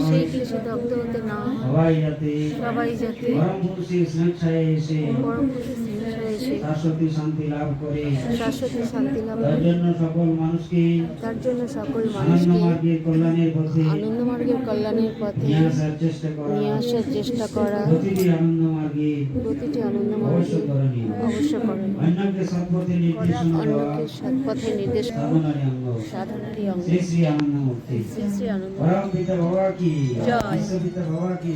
সেই কিছু দগ্ধ হতে না সবাই যাতে পরম খুশি স্নেচ্ছায় এসে শাশ্বতী শান্তি লাভ করে তার জন্য সকল মানুষকে আনন্দ মার্গের কল্যাণের পথে নিয়ে আসার চেষ্টা করা প্রতিটি আনন্দ মার্গে অবশ্য করণীয় অন্যকে সৎপথে নির্দেশ সাধনারই অঙ্গ শ্রী শ্রী আনন্দমূর্তি परम पिता बाबा की विश्व पिता बाबा की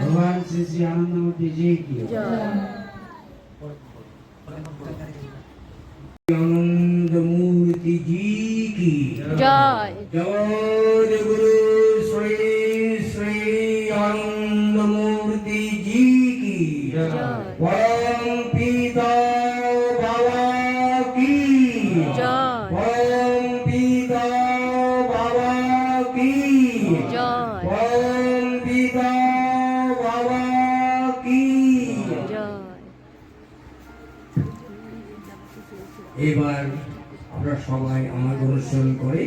भगवान श्री श्री आनंदमूर्ति जी की आनंदमूर्ति जी की जय जय गुरु श्री श्री आनंदमूर्ति जी की जय परम पिता बाबा की जय परम पिता এবার আমরা সবাই আমাদের অনুসরণ করে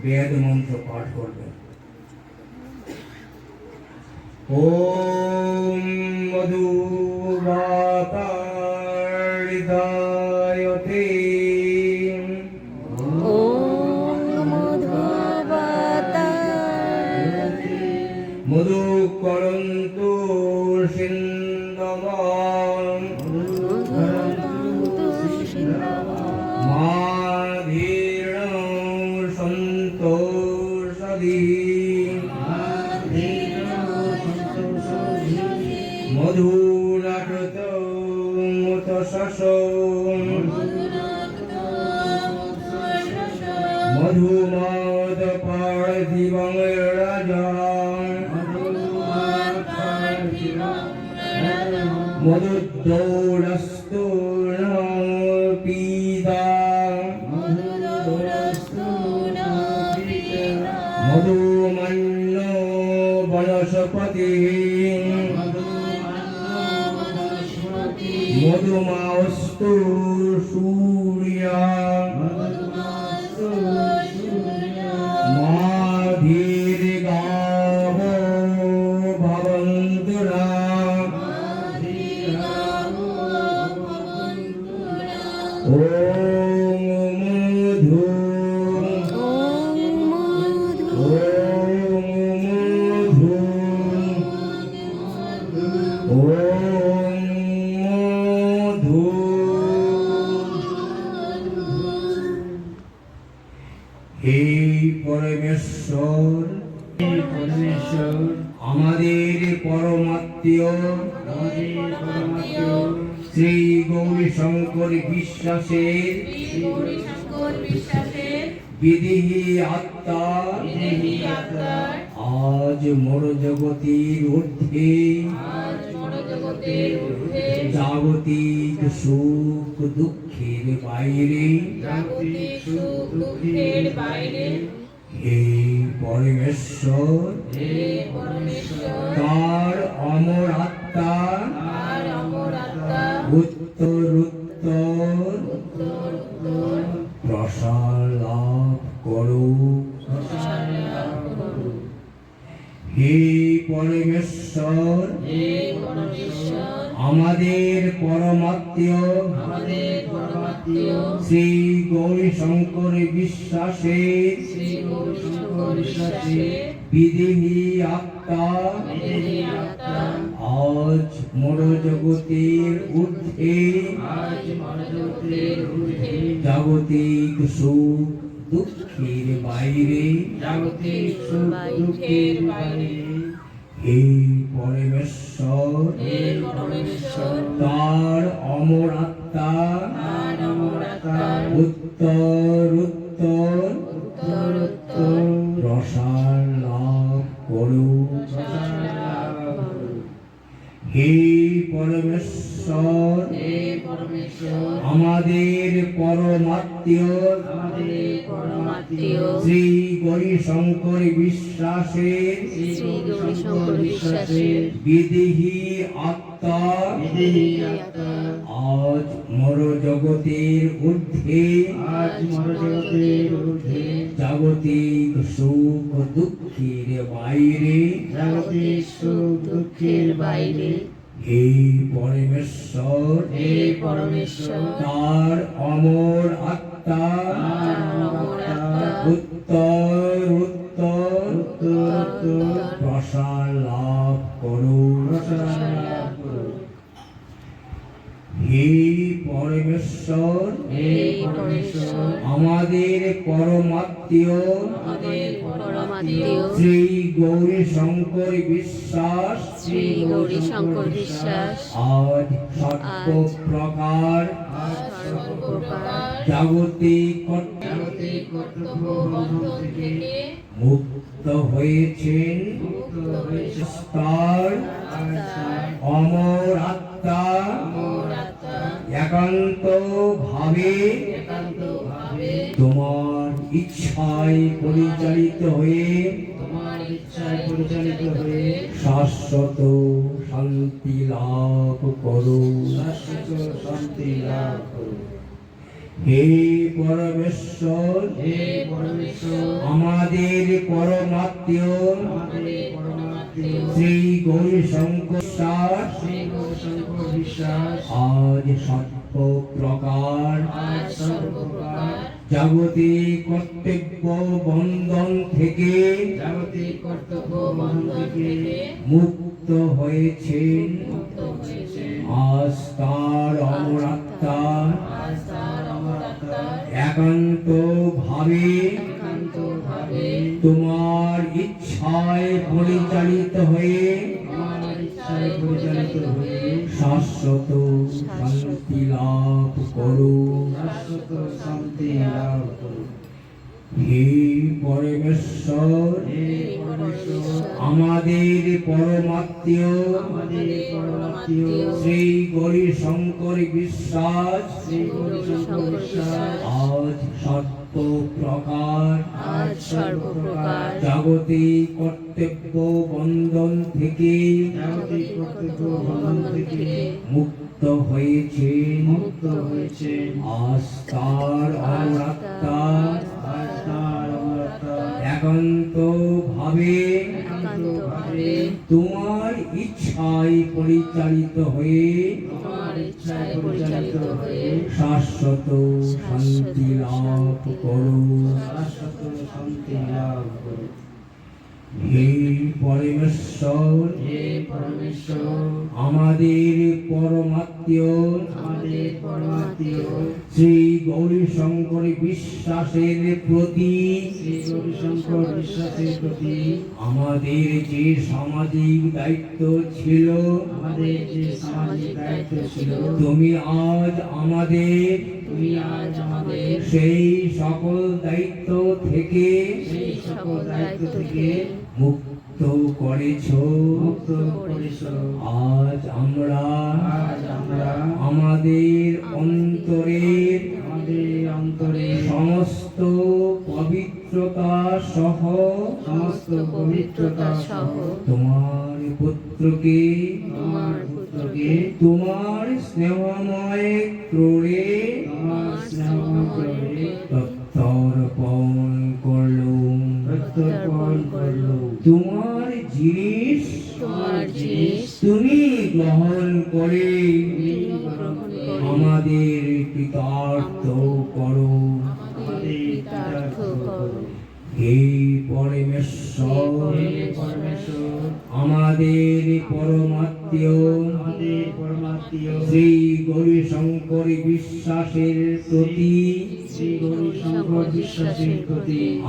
বেদ মন্ত্র পাঠ করবেন। ওম মধুবাতারিদায়তে মধু করন্তু সিন্ধবান মাধীর্ণ সন্তোষদি মধুনাকৃত মুতশস মধুমদ পার্থিবং রাজা মধুদৌরস্তু পিতা মধুমন্ন বনস্পতি মধুমাস্তু সূর্যা মাধীর্গাব ভবন্তুনা ওম মধু হে পরমেশ্বর আমাদের পরমাত্মীয় শ্রী গৌরী শঙ্কর বিশ্বাসের বিদেহী আত্মা আজ মোর জগতের ঊর্ধ্বে জাগতিক সুখ দুঃখের বাইরে হে পরমেশ্বর তার অমর আত্মা উত্তরোত্তর প্রসার লাভ করো। হে পরমেশ্বর আমাদের পরমাত্মীয় শ্রী গৌরী শঙ্কর বিশ্বাসের বিদেহী আত্মা আজ মোর জগতের ঊর্ধ্বে জাগতিক সুখ দুঃখের বাইরে হে পরমেশ্বর তার অমর আত্মা উত্তরোত্তর প্রসার লাভ করো। হে পরমেশ্বর পরমেশ্বর আমাদের পরমাত্মীয় শ্রী গৌরীশঙ্কর বিশ্বাসের বিদেহী আত্মা আজ মর জগতের ঊর্ধ্বে জাগতিক সুখ দুঃখের বাইরে হে পরমেশ্বর তার অমর আত্মা উত্তর প্রসার লাভ করো। হে পরমেশ্বর আমাদের পরমাত্মীয় শ্রী গৌরীশঙ্কর বিশ্বাস আজ সর্ব প্রকার জাগতিক কর্তব্য বন্ধন থেকে মুক্ত হয়েছেন। তার অমর আত্মা একান্ত ভাবে তোমার ইচ্ছায় পরিচালিত হয়ে শাশ্বত শান্তি লাভ করো। হে পরমেশ্বর আমাদের পরমাত্মীয় শ্রী গৌরীশঙ্কর বিশ্বাস আজ সর্ব প্রকার জাগতিক কর্তব্য বন্ধন থেকে মুক্ত হয়েছেন। আজ তার অমর আত্মা একান্ত ভাবে তোমার ইচ্ছায় পরিচালিত হয়ে শাশ্বত শান্তি লাভ করো। হে পরমেশ্বর আমাদের পরমাত্মীয় শ্রী গৌরীশঙ্কর বিশ্বাস আজ সর্ব প্রকার জাগতিক কর্তব্য বন্ধন থেকে মুক্ত হয়েছেন। আজ তার অমর আত্মা একান্ত ভাবে তোমার ইচ্ছায় পরিচালিত হয়ে শাশ্বত শান্তি লাভ করো। হে পরমেশ্বর আমাদের পরমাত্মীয় শ্রী গৌরীশঙ্কর বিশ্বাসের প্রতি আমাদের যে সামাজিক দায়িত্ব ছিল তুমি আজ আমাদের সেই সকল দায়িত্ব থেকে মুক্ত করেছো। আজ আমরা আমাদের অন্তরের সমস্ত পবিত্রতা সহ তোমার পুত্রকে তোমার স্নেহময় ক্রোড়ে প্রত্যর্পণ করলুম। তোমার জিনিস তুমি গ্রহণ করে আমাদের কৃতার্থ করো। হে পরমেশ্বর আমাদের পরমাত্মীয় শ্রী গৌরীশঙ্কর বিশ্বাসের প্রতি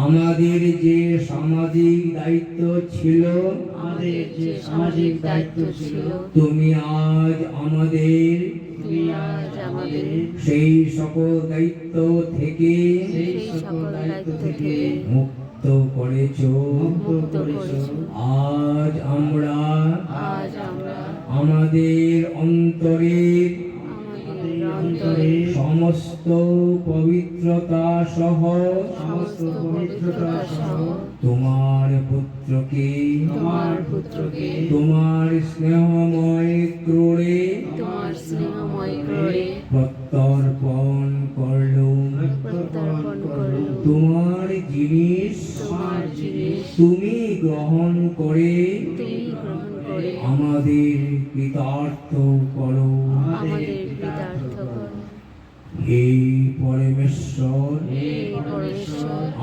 আমাদের যে সামাজিক দায়িত্ব ছিল তুমি আজ আমাদের সেই সকল দায়িত্ব থেকে মুক্ত করেছো। আজ আমরা আমাদের অন্তরের সমস্ত পবিত্রতা সহ তোমার পুত্রকে তোমার স্নেহময় ক্রোড়ে প্রত্যর্পণ করলুম। তোমার জিনিস তুমি গ্রহণ করে আমাদের কৃতার্থ করো। হে পরমেশ্বর,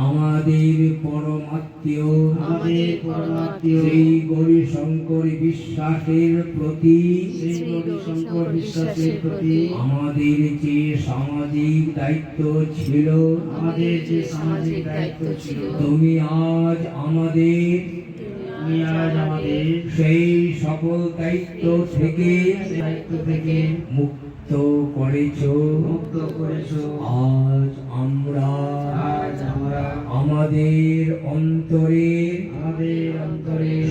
আমাদের পরমাত্মীয় শ্রী গৌরী শঙ্কর বিশ্বাসের প্রতি আমাদের যে সামাজিক দায়িত্ব ছিল, তুমি আজ আমাদের সেই সকল দায়িত্ব থেকে মুক্ত করেছো। আজ আমরা আমাদের অন্তরে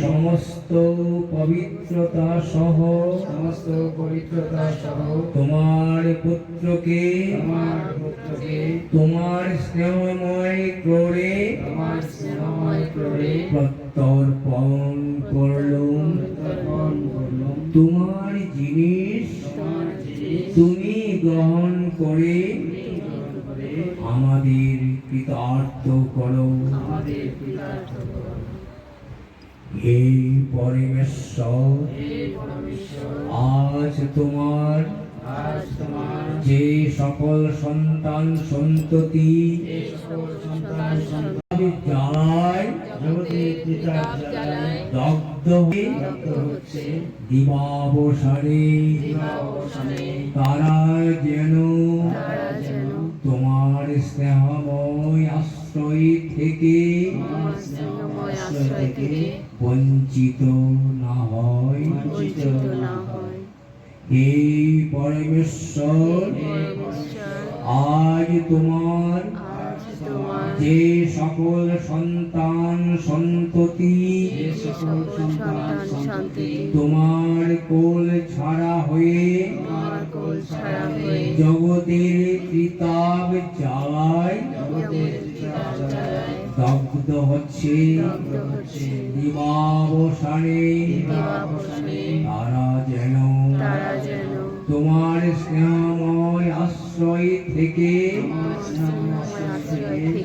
সমস্ত পবিত্রতা সহ তোমার পুত্রকে তোমার স্নেহময় ক্রোড়ে প্রত্যর্পণ করলুম। তোমার জিনিস তুমি গ্রহণ করে আমাদের কৃতার্থ করো। হে পরমেশ্বর, আজ তোমার যে সকল সন্তান সন্ততি জ্বালায় দগ্ধ হচ্ছে দিবাবসানে, তারা যেন তোমার স্নেহময় আশ্রয় থেকে বঞ্চিত না হয়। হে পরমেশ্বর, আজ তোমার যে সকল সন্তান সন্ততি তোমার কোল ছাড়া হয়ে জগতের ত্রিতাপ জ্বালায় দগ্ধ হচ্ছে দিবাবসানে, তারা যেন তোমার স্নেহময় আশ্রয় থেকে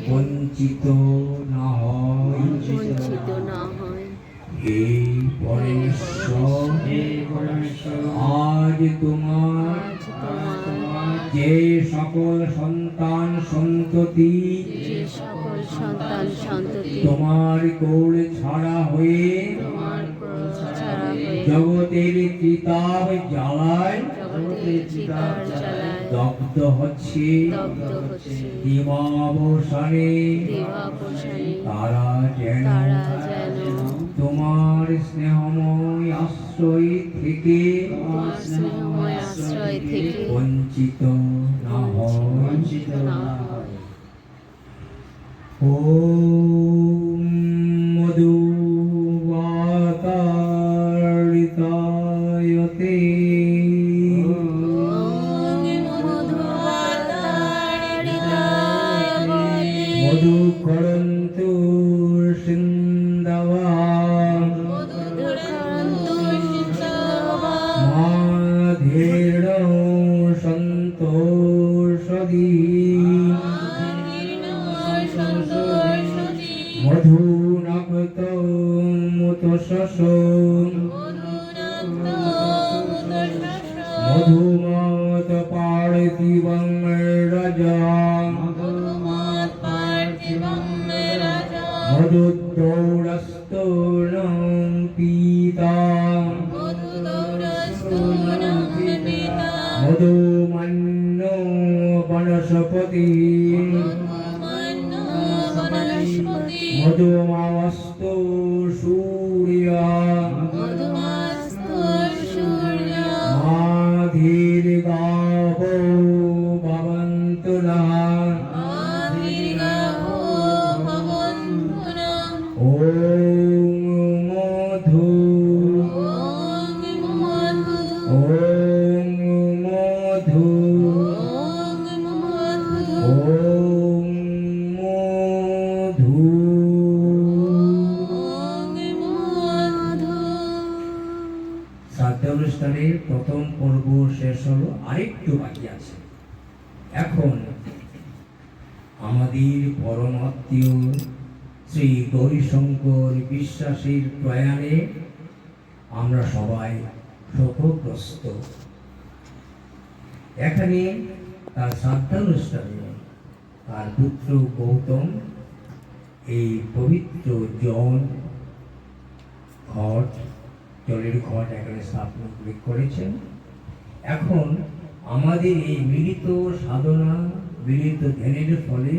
বঞ্চিত না হয়। হে পরমেশ্বর, আজ তোমার যে সকল সন্তান সন্ততি তোমার কোল ছাড়া হয়ে জগতের ত্রিতাপ জ্বালায় দগ্ধ হচ্ছে দিবাবসানে, তারা যেন তোমার স্নেহময় আশ্রয় থেকে বঞ্চিত না হয়। ওম মধুবাতারিতায়তে মধু করন্তু সিন্ধবা মাধের সন্তোষদি মধুনাগত মুতশস মধুমাত পার্থিবং রাজা মধুদ্রৌরস্তোরং পিতা মধুমন্নো বনস্পতি মধুমাস্তু সূর্যা মাধীর গাব ভবন্তু নঃ। ওম মধু পর্ব শেষ হলো, আরেকটু বাকি আছে। এখন আমাদের পরম আত্মীয় শ্রী গৌরীশঙ্কর বিশ্বাসের প্রয়াণে আমরা সবাই শোকগ্রস্ত। এখানে তার শ্রাদ্ধানুষ্ঠানে তার পুত্র গৌতম এই পবিত্র জলের ঘট এখানে স্থাপন করেছেন। এখন আমাদের এই মিলিত সাধনা, মিলিত ধ্যানের ফলে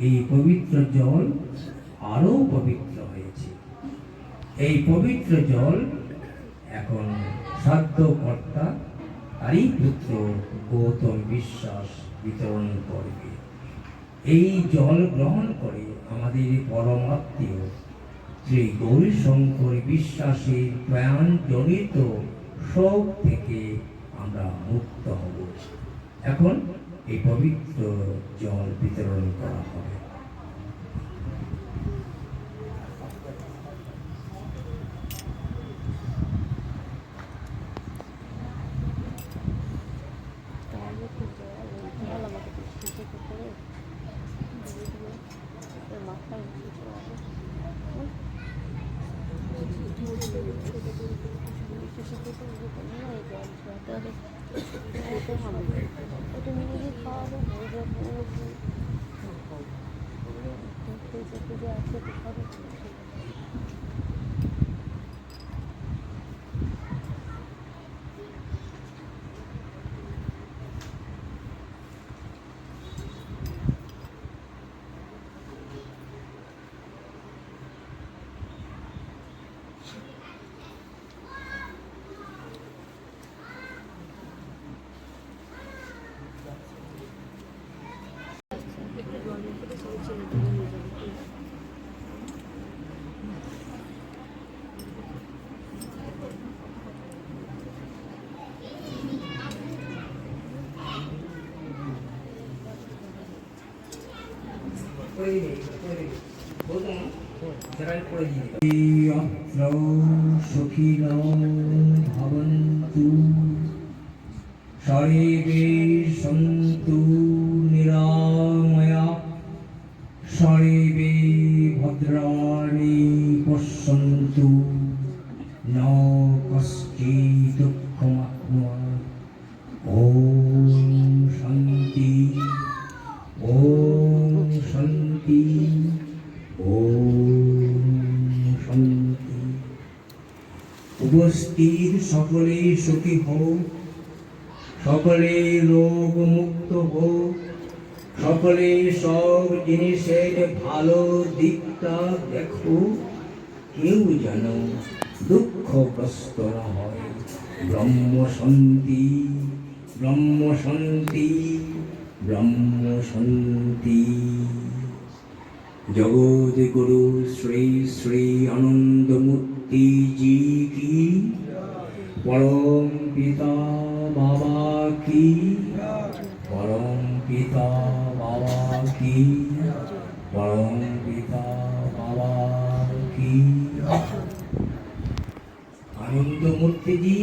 এই পবিত্র জল আরো পবিত্র হয়েছে। এই পবিত্র জল এখন শ্রাদ্ধকর্তা তারই পুত্র গৌতম বিশ্বাস বিতরণ করবে। এই জল গ্রহণ করে আমাদের পরম আত্মীয় শ্রী গৌরীশঙ্কর বিশ্বাসের প্রয়াণ জনিত শোক থেকে আমরা মুক্ত হব। এখন এই পবিত্র জল বিতরণ করা হবে। সুখিনো ভবন্তু সর্বে সন্তু নিরাময়া সর্বে ভদ্রাণি পশ্যন্তু ন কশ্চিৎ দুঃখমাপ্নুয়াৎ। ওম শান্তি, ওম শান্তি, ওম শান্তি। উপস্থিত সকলে সুখী হোক, সকলে রোগ মুক্ত হোক, সকলে সব জিনিসের ভালো দিকটা দেখো, কেউ যেন দুঃখগ্রস্ত না হয়। ব্রহ্ম শান্তি, ব্রহ্ম শান্তি, ব্রহ্ম শান্তি। জগৎ গুরু শ্রী শ্রী আনন্দমূর্তি জি কি, পরম পিতা বাবা কি, পরম পিতা বাবা কি, পরম পিতা বাবা কি। আনন্দমূর্তিজি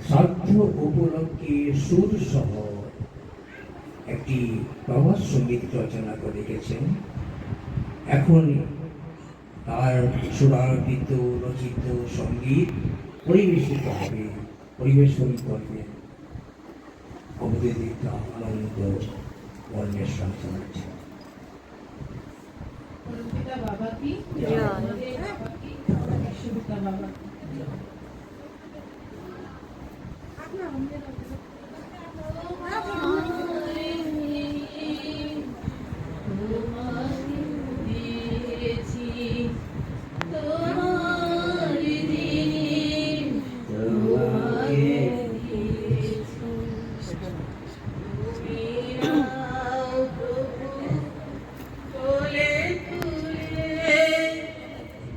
শ্রাদ্ধ উপলক্ষে সুর সহ একটি প্রভাত সঙ্গীত রচনা করে গেছেন। এখন তার সুরাবৃত রচিত সঙ্গীত পরিবেশিত হবে, পরিবেশন করবেন অবধূতা আনন্দ বর্ণের সঞ্চালক। বাবা কি বাবা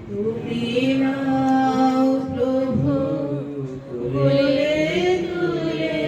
তুমি নাও প্রভু কোলে তুলে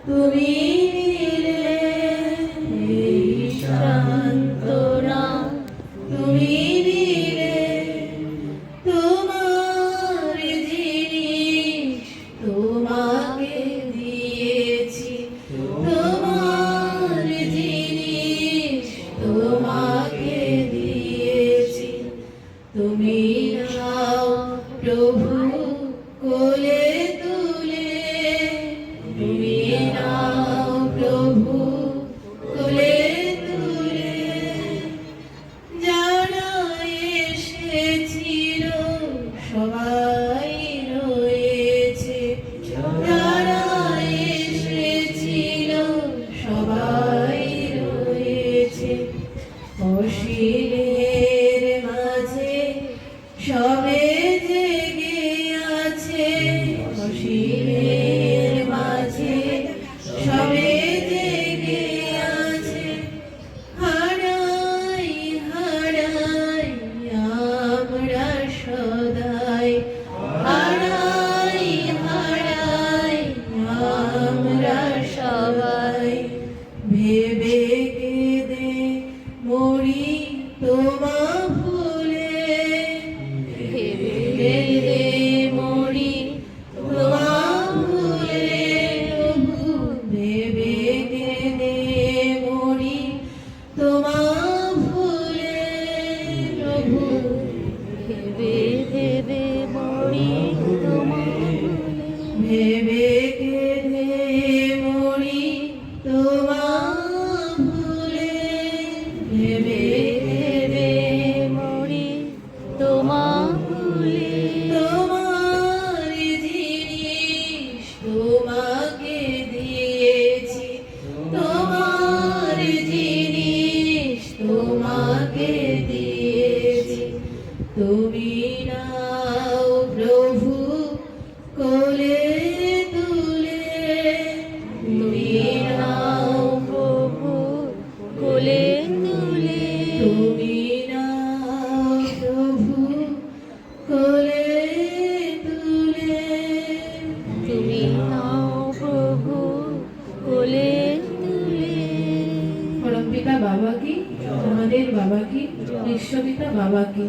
তুমি দিলে এই সান্ত্বনা, তুমি দিলে তোমার জিনিস তোমাকে দিয়েছি, তোমার জিনিস তোমাকে দিয়েছি। তুমি নাও প্রভু কোলে তুলে, তুমি নাও প্রভু কোলে তুলে। যারা এসেছিল সবাই রয়েছে, যারা এসেছিল সবাই রয়েছে। অশিরের মাঝে সবে জেগে আছে, অশিরের মাঝে সবে জেগে আছে। হারাই হারাই আমরা সদাই, হারাই হারাই আমরা সবাই। ভেবে কেঁদে মরি তোমা ভুলে, ভেবে কেঁদে মরি তোমা ভুলে। প্রভু ভেবে কেঁদে মরি তোমা ভুলে। প্রভু ভেবে কেঁদে মরি তোমা ভুলে, ভেবে কেঁদে মরি তোমা ভুলে। ভেবে কেঁদে মরি তোমা ভুলে। তোমার জিনিস তোমাকে দিয়েছি, তোমার জিনিস তোমাকে দিয়েছি। তুমি নাও প্রভু কোলে তুলে, তুমি নাও প্রভু কোলে তুলে। তুমি নাও প্রভু কোলে তুলে, তুমি নাও প্রভু কোলে তুলে। পরমপিতা বাবা কি, আমাদের বাবা কি, বিশ্বপিতা বাবা কি।